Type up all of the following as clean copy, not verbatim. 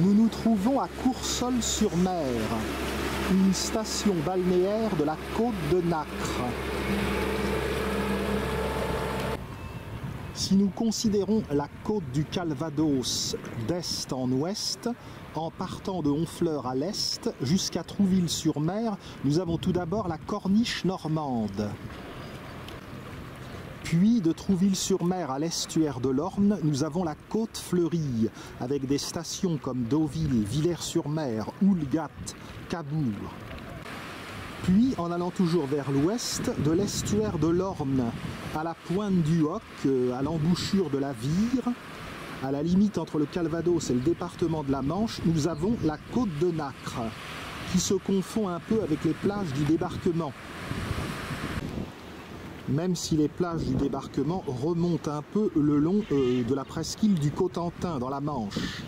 Nous nous trouvons à Coursol-sur-Mer, une station balnéaire de la côte de Nacre. Si nous considérons la côte du Calvados d'est en ouest, en partant de Honfleur à l'est jusqu'à Trouville-sur-Mer, nous avons tout d'abord la corniche normande. Puis de Trouville-sur-Mer à l'estuaire de l'Orne, nous avons la côte fleurie, avec des stations comme Deauville, Villers-sur-Mer, Houlgat, Cabourg. Puis, en allant toujours vers l'ouest, de l'estuaire de l'Orne à la pointe du Hoc, à l'embouchure de la Vire, à la limite entre le Calvados et le département de la Manche, nous avons la côte de Nacre, qui se confond un peu avec les plages du débarquement. Même si les plages du débarquement remontent un peu le long de la presqu'île du Cotentin, dans la Manche.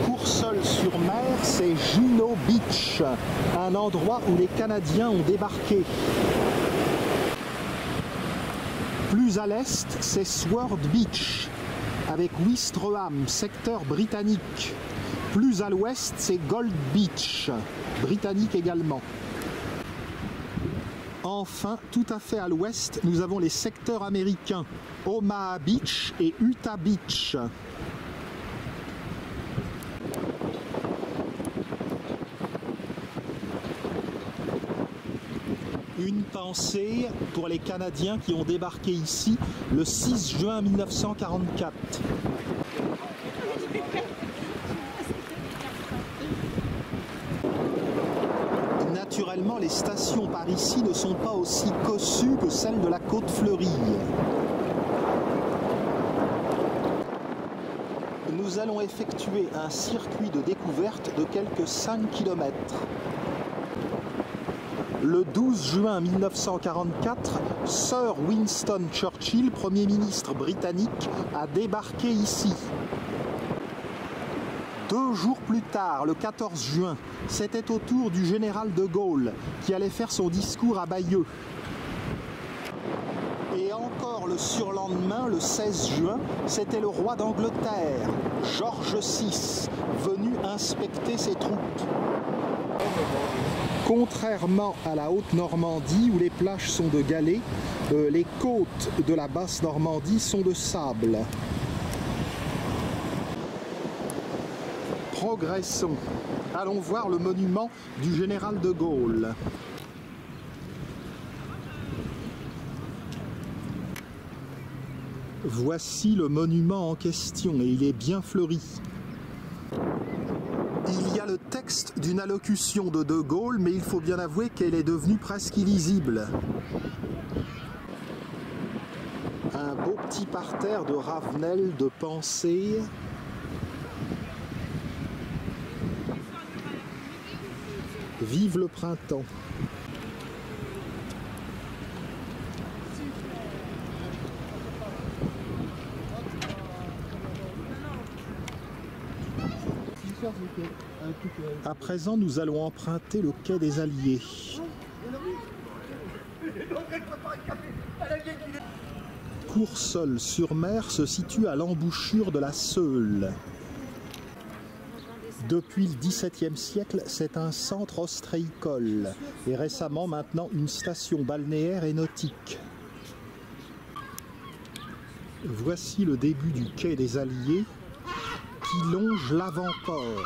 Coursol-sur-Mer, c'est Juno Beach, un endroit où les Canadiens ont débarqué. Plus à l'est, c'est Sword Beach, avec Ouistreham, secteur britannique. Plus à l'ouest, c'est Gold Beach, britannique également. Enfin, tout à fait à l'ouest, nous avons les secteurs américains, Omaha Beach et Utah Beach. Une pensée pour les Canadiens qui ont débarqué ici le 6 juin 1944. Naturellement, les stations par ici ne sont pas aussi cossues que celles de la côte fleurie. Nous allons effectuer un circuit de découverte de quelques 5 km. Le 12 juin 1944, Sir Winston Churchill, Premier ministre britannique, a débarqué ici. 2 jours plus tard, le 14 juin, c'était au tour du général de Gaulle qui allait faire son discours à Bayeux. Et encore le surlendemain, le 16 juin, c'était le roi d'Angleterre, George VI, venu inspecter ses troupes. Contrairement à la Haute-Normandie où les plages sont de galets, les côtes de la Basse-Normandie sont de sable. Progressons. Allons voir le monument du général de Gaulle. Voici le monument en question et il est bien fleuri. Il y a le texte d'une allocution de De Gaulle, mais il faut bien avouer qu'elle est devenue presque illisible. Un beau petit parterre de Ravenel, de pensée. Vive le printemps! À présent, nous allons emprunter le quai des Alliés. Coursol-sur-Mer se situe à l'embouchure de la Seule. Depuis le XVIIe siècle, c'est un centre ostréicole et récemment maintenant une station balnéaire et nautique. Voici le début du quai des Alliés qui longe l'avant-port.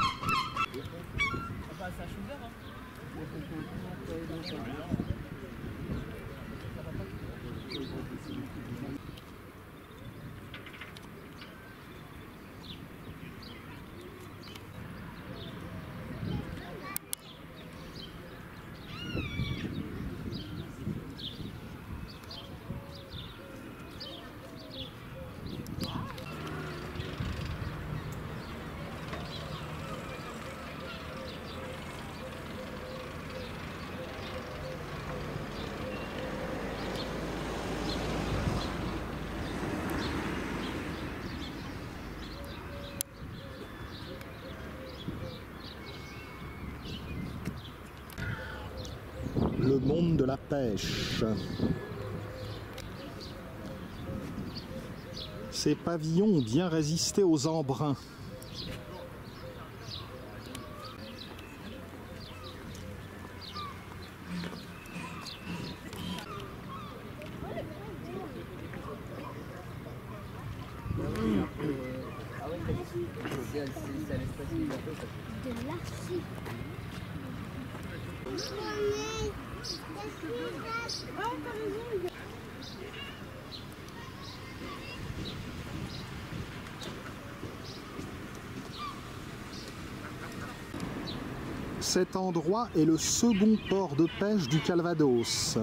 monde de la pêche. Ces pavillons ont bien résisté aux embruns. Cet endroit est le second port de pêche du Calvados.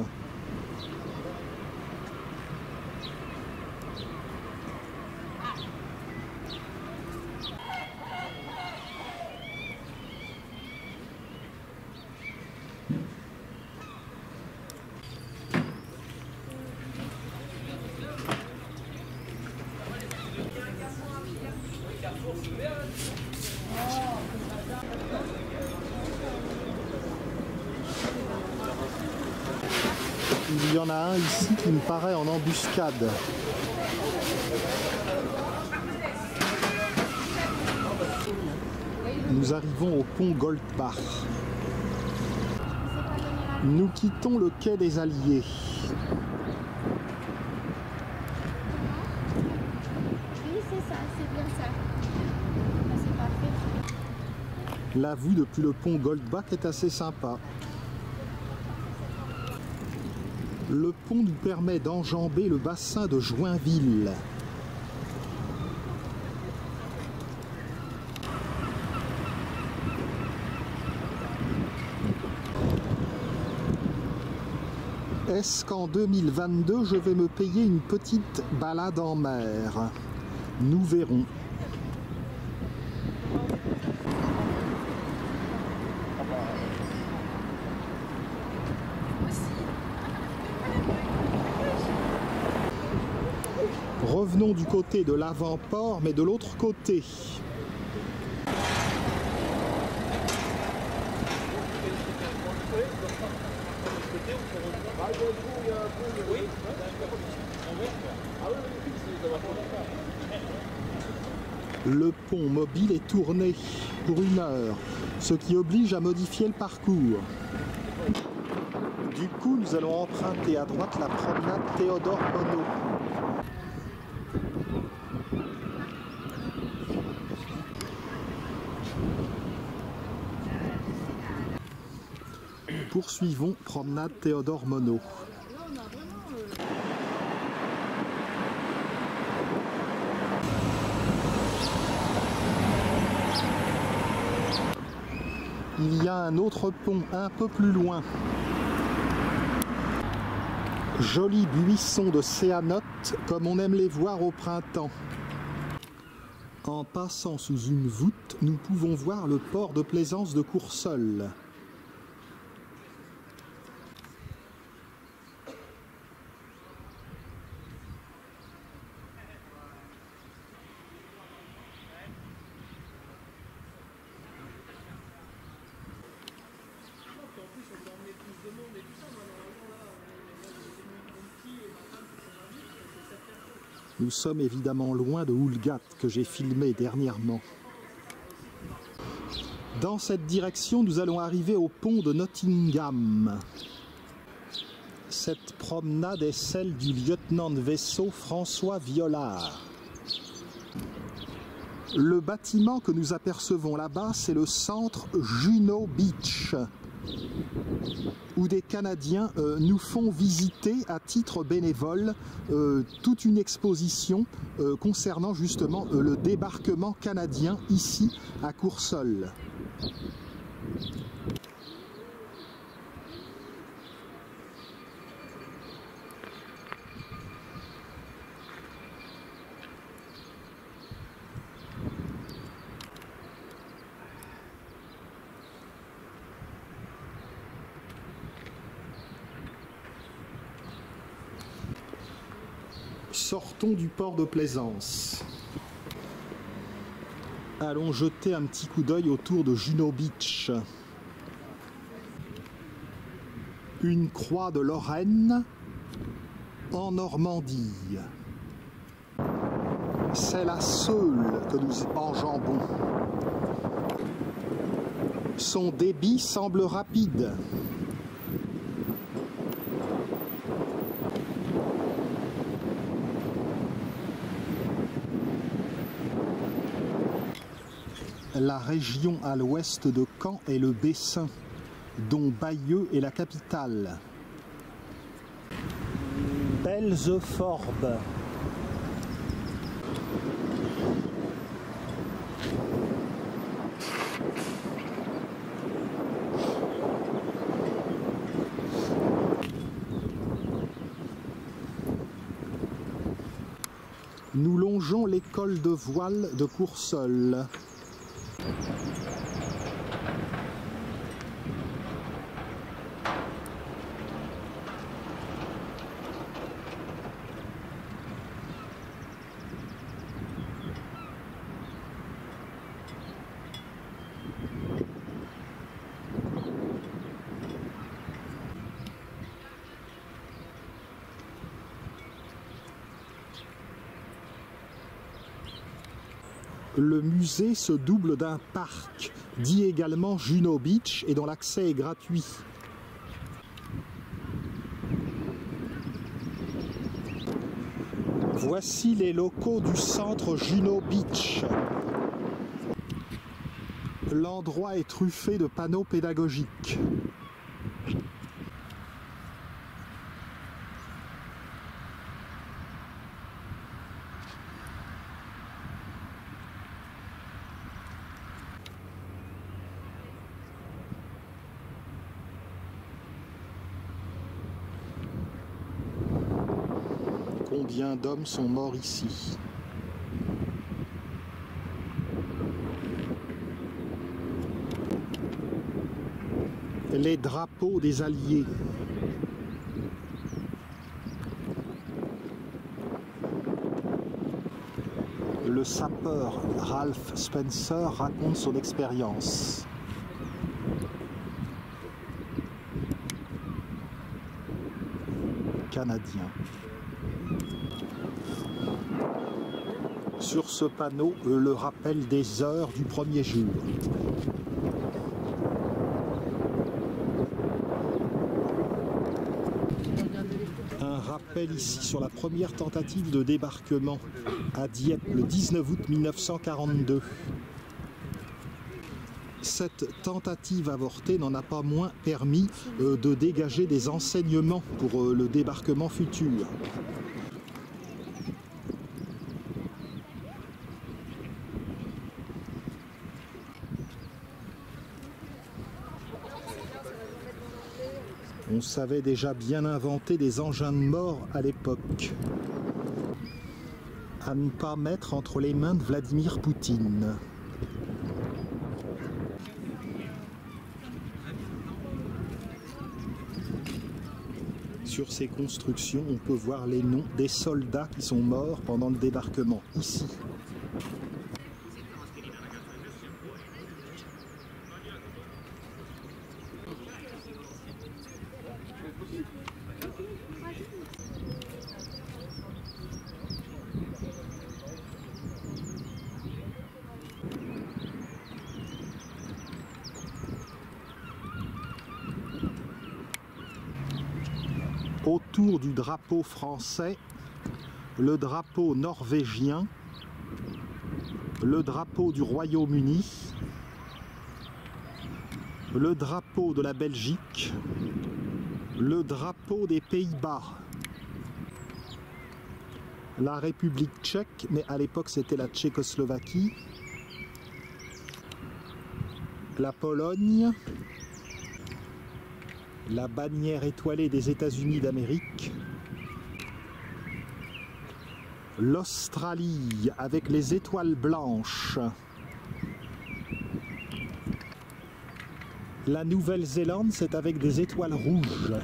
Il y en a un ici qui me paraît en embuscade. Nous arrivons au pont Goldbach. Nous quittons le quai des Alliés. Oui, c'est ça, c'est bien ça. C'est parfait. La vue depuis le pont Goldbach est assez sympa. Le pont nous permet d'enjamber le bassin de Joinville. Est-ce qu'en 2022, je vais me payer une petite balade en mer? Nous verrons. Revenons du côté de l'avant-port, mais de l'autre côté. Le pont mobile est tourné pour 1 heure, ce qui oblige à modifier le parcours. Du coup, nous allons emprunter à droite la promenade Théodore Monod. Poursuivons promenade Théodore Monod. Il y a un autre pont un peu plus loin. Joli buisson de céanotes comme on aime les voir au printemps. En passant sous une voûte, nous pouvons voir le port de plaisance de Courseulles. Nous sommes évidemment loin de Houlgat que j'ai filmé dernièrement. Dans cette direction, nous allons arriver au pont de Nottingham. Cette promenade est celle du lieutenant de vaisseau François Violard. Le bâtiment que nous apercevons là-bas, c'est le centre Juno Beach, où des Canadiens nous font visiter à titre bénévole toute une exposition concernant justement le débarquement canadien ici à Courseulles. Sortons du port de plaisance. Allons jeter un petit coup d'œil autour de Juno Beach. Une croix de Lorraine en Normandie. C'est la Seule que nous enjambons. Son débit semble rapide. La région à l'ouest de Caen est le Bessin, dont Bayeux est la capitale. Belzeforbes. Nous longeons l'école de voile de Courseulles. Le musée se double d'un parc, dit également Juno Beach, et dont l'accès est gratuit. Voici les locaux du centre Juno Beach. L'endroit est truffé de panneaux pédagogiques. Combien d'hommes sont morts ici? Les drapeaux des Alliés. Le sapeur Ralph Spencer raconte son expérience. Canadien. Sur ce panneau, le rappel des heures du premier jour. Un rappel ici sur la première tentative de débarquement à Dieppe le 19 août 1942. Cette tentative avortée n'en a pas moins permis de dégager des enseignements pour le débarquement futur. On savait déjà bien inventer des engins de mort à l'époque. À ne pas mettre entre les mains de Vladimir Poutine. Sur ces constructions, on peut voir les noms des soldats qui sont morts pendant le débarquement, ici. Autour du drapeau français, le drapeau norvégien, le drapeau du Royaume-Uni, le drapeau de la Belgique, le drapeau des Pays-Bas, la République tchèque, mais à l'époque c'était la Tchécoslovaquie, la Pologne, la bannière étoilée des États-Unis d'Amérique, l'Australie avec les étoiles blanches, la Nouvelle-Zélande c'est avec des étoiles rouges.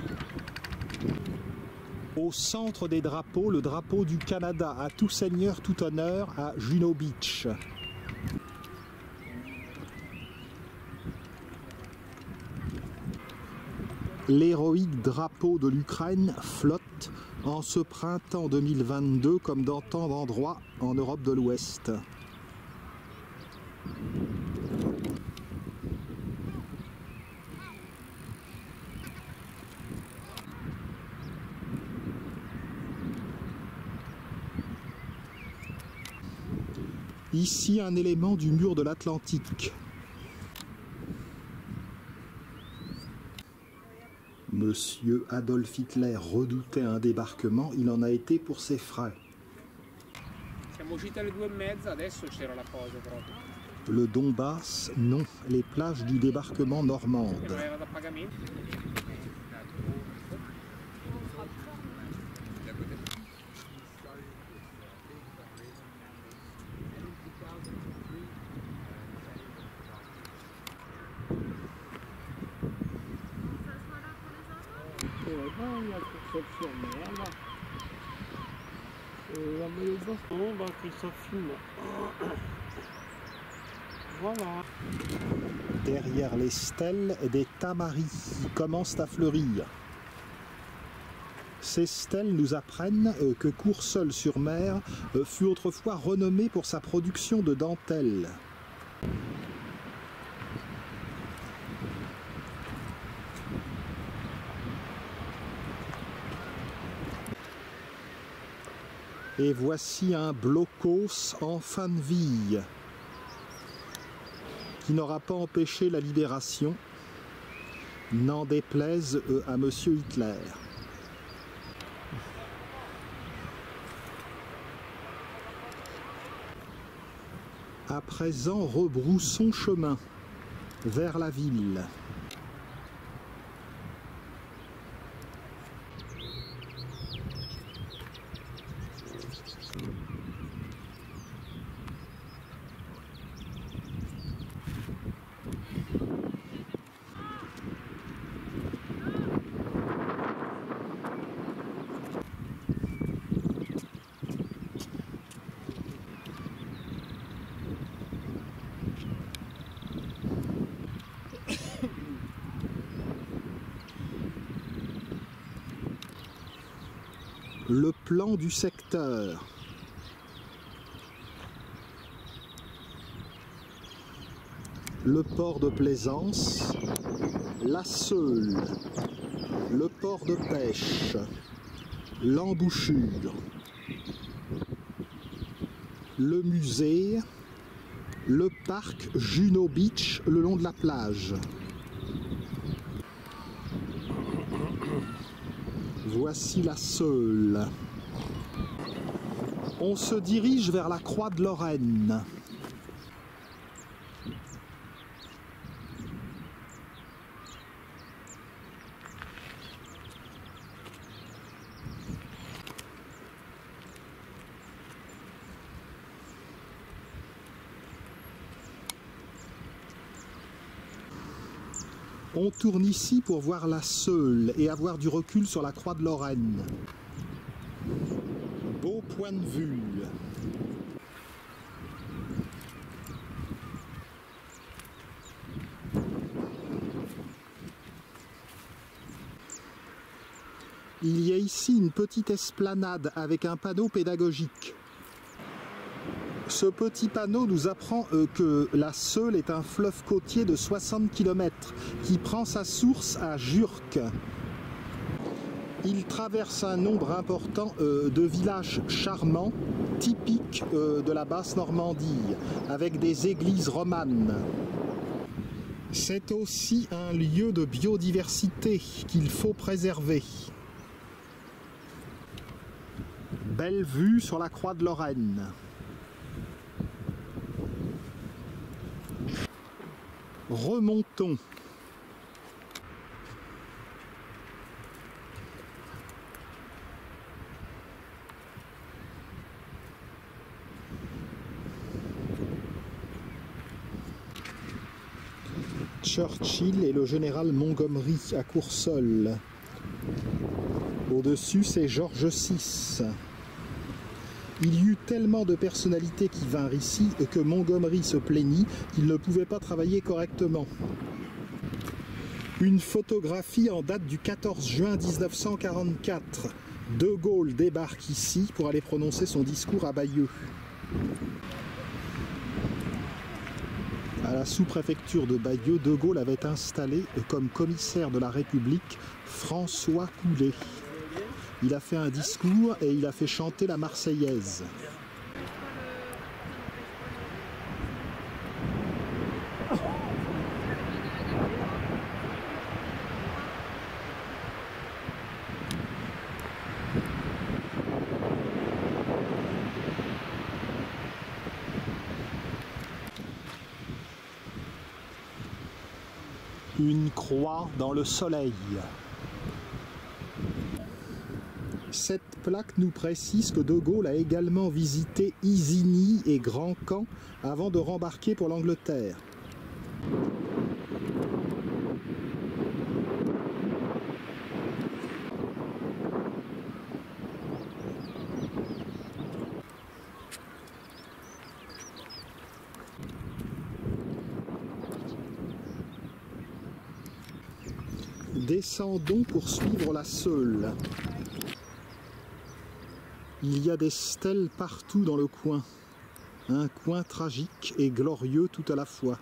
Au centre des drapeaux, le drapeau du Canada à tout seigneur, tout honneur à Juno Beach. L'héroïque drapeau de l'Ukraine flotte en ce printemps 2022 comme dans tant d'endroits en Europe de l'Ouest. Ici, un élément du mur de l'Atlantique. Monsieur Adolf Hitler redoutait un débarquement, il en a été pour ses frais. Le Donbass, non, les plages du débarquement normande. Il y a sur mer là. La maillot de bain, bah, qui s'en filme. Voilà. Derrière les stèles, des tamaris qui commencent à fleurir. Ces stèles nous apprennent que Courseulles-sur-Mer fut autrefois renommé pour sa production de dentelles. Et voici un blocos en fin de vie, qui n'aura pas empêché la libération, n'en déplaise à Monsieur Hitler. À présent, rebroussons chemin vers la ville. Le plan du secteur. Le port de plaisance, la Seule, le port de pêche, l'embouchure, le musée, le parc Juno Beach le long de la plage. Voici la Seule. On se dirige vers la Croix de Lorraine. On tourne ici pour voir la Seule et avoir du recul sur la Croix de Lorraine. Beau point de vue. Il y a ici une petite esplanade avec un panneau pédagogique. Ce petit panneau nous apprend que la Seule est un fleuve côtier de 60 km qui prend sa source à Jurques. Il traverse un nombre important de villages charmants, typiques de la Basse-Normandie, avec des églises romanes. C'est aussi un lieu de biodiversité qu'il faut préserver. Belle vue sur la Croix de Lorraine. Remontons. Churchill et le général Montgomery à Courseulles. Au-dessus, c'est Georges VI. Il y eut tellement de personnalités qui vinrent ici que Montgomery se plaignit qu'il ne pouvait pas travailler correctement. Une photographie en date du 14 juin 1944. De Gaulle débarque ici pour aller prononcer son discours à Bayeux. À la sous-préfecture de Bayeux, De Gaulle avait installé comme commissaire de la République François Coulet. Il a fait un discours et il a fait chanter la Marseillaise. Une croix dans le soleil. Cette plaque nous précise que De Gaulle a également visité Isigny et Grand-Camp avant de rembarquer pour l'Angleterre. Descendons pour suivre la Seule. Il y a des stèles partout dans le coin. Un coin tragique et glorieux tout à la fois.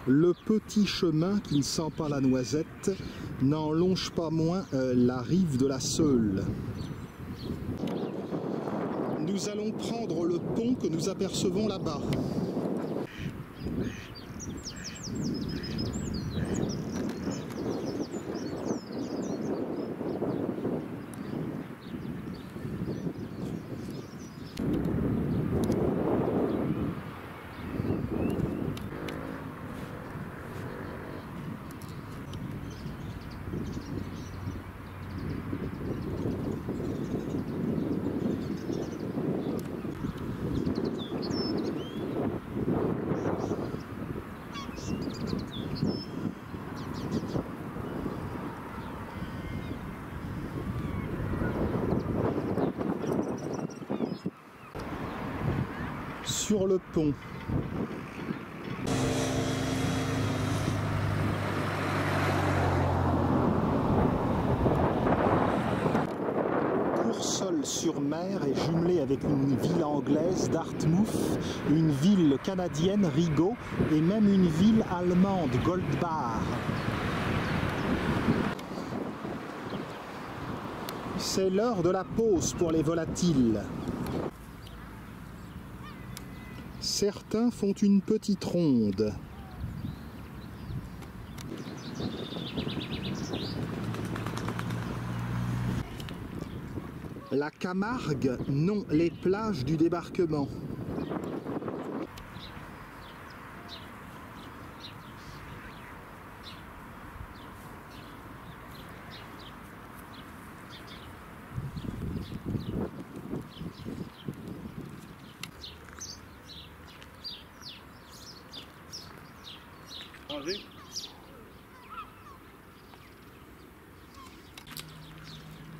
Le petit chemin qui ne sent pas la noisette n'en longe pas moins la rive de la Seule. Nous allons prendre le pont que nous apercevons là-bas. Sur le pont. Courseulles-sur-Mer est jumelée avec une ville anglaise, Dartmouth, une ville canadienne, Rigaud, et même une ville allemande, Goldbach. C'est l'heure de la pause pour les volatiles. Certains font une petite ronde. La Camargue, non, les plages du débarquement.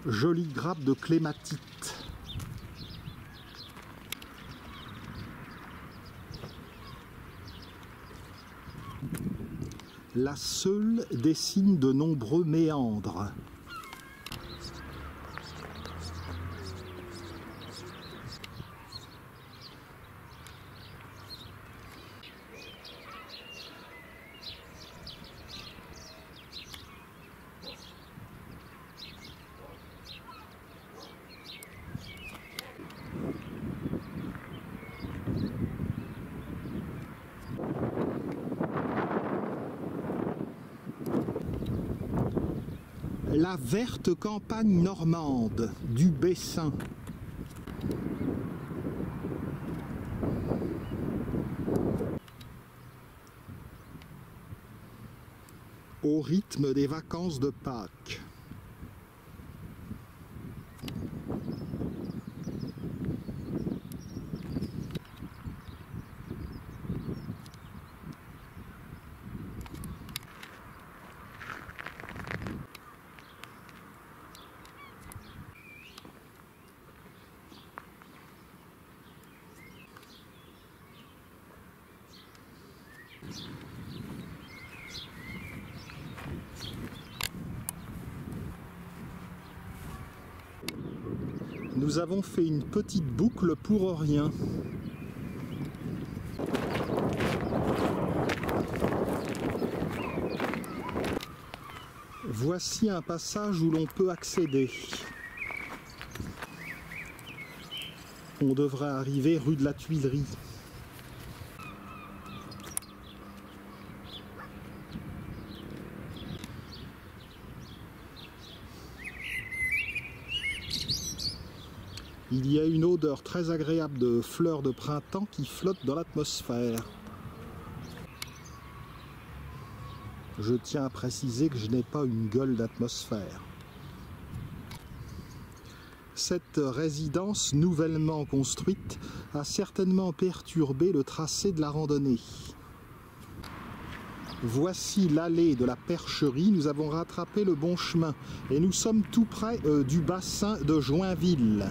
Jolie grappe de clématite. La Seule dessine de nombreux méandres. La verte campagne normande du Bessin. Au rythme des vacances de Pâques. Nous avons fait une petite boucle pour rien. Voici un passage où l'on peut accéder. On devrait arriver rue de la Tuilerie. Il y a une odeur très agréable de fleurs de printemps qui flotte dans l'atmosphère. Je tiens à préciser que je n'ai pas une gueule d'atmosphère. Cette résidence nouvellement construite a certainement perturbé le tracé de la randonnée. Voici l'allée de la Percherie, nous avons rattrapé le bon chemin et nous sommes tout près du bassin de Joinville.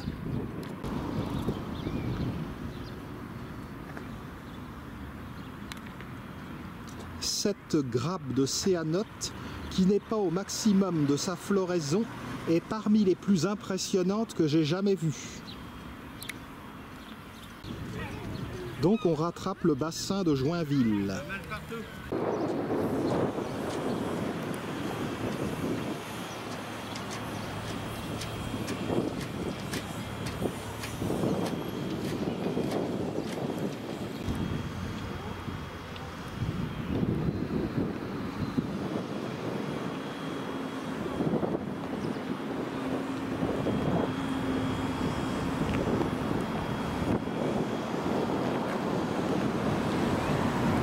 Cette grappe de céanote, qui n'est pas au maximum de sa floraison, est parmi les plus impressionnantes que j'ai jamais vues. Donc on rattrape le bassin de Joinville.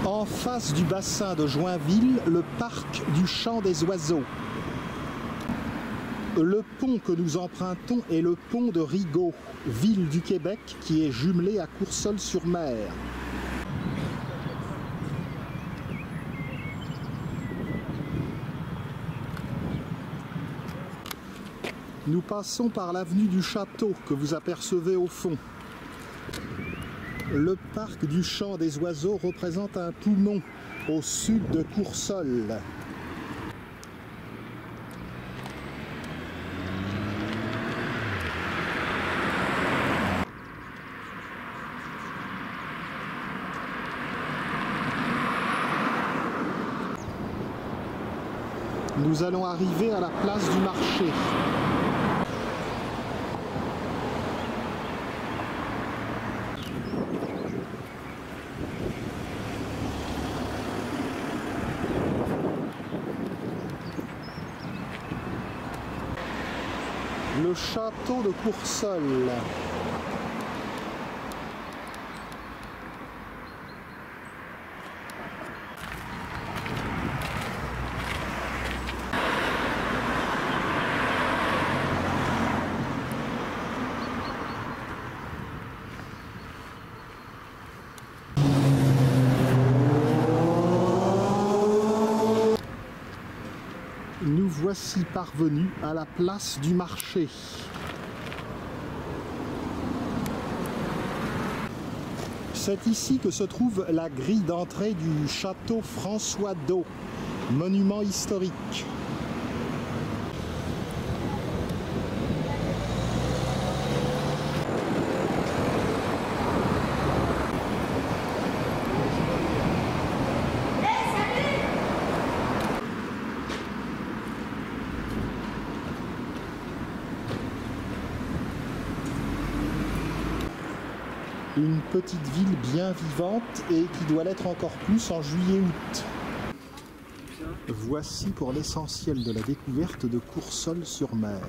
En face du bassin de Joinville, le parc du Champ des Oiseaux. Le pont que nous empruntons est le pont de Rigaud, ville du Québec qui est jumelée à Coursol-sur-Mer. Nous passons par l'avenue du Château que vous apercevez au fond. Le parc du Champ des Oiseaux représente un poumon au sud de Coursol. Nous allons arriver à la place du marché. Le château de Coursol. Nous voici parvenus à la place du marché. C'est ici que se trouve la grille d'entrée du château François d'O, monument historique. Une petite ville bien vivante et qui doit l'être encore plus en juillet-août. Voici pour l'essentiel de la découverte de Coursol-sur-Mer.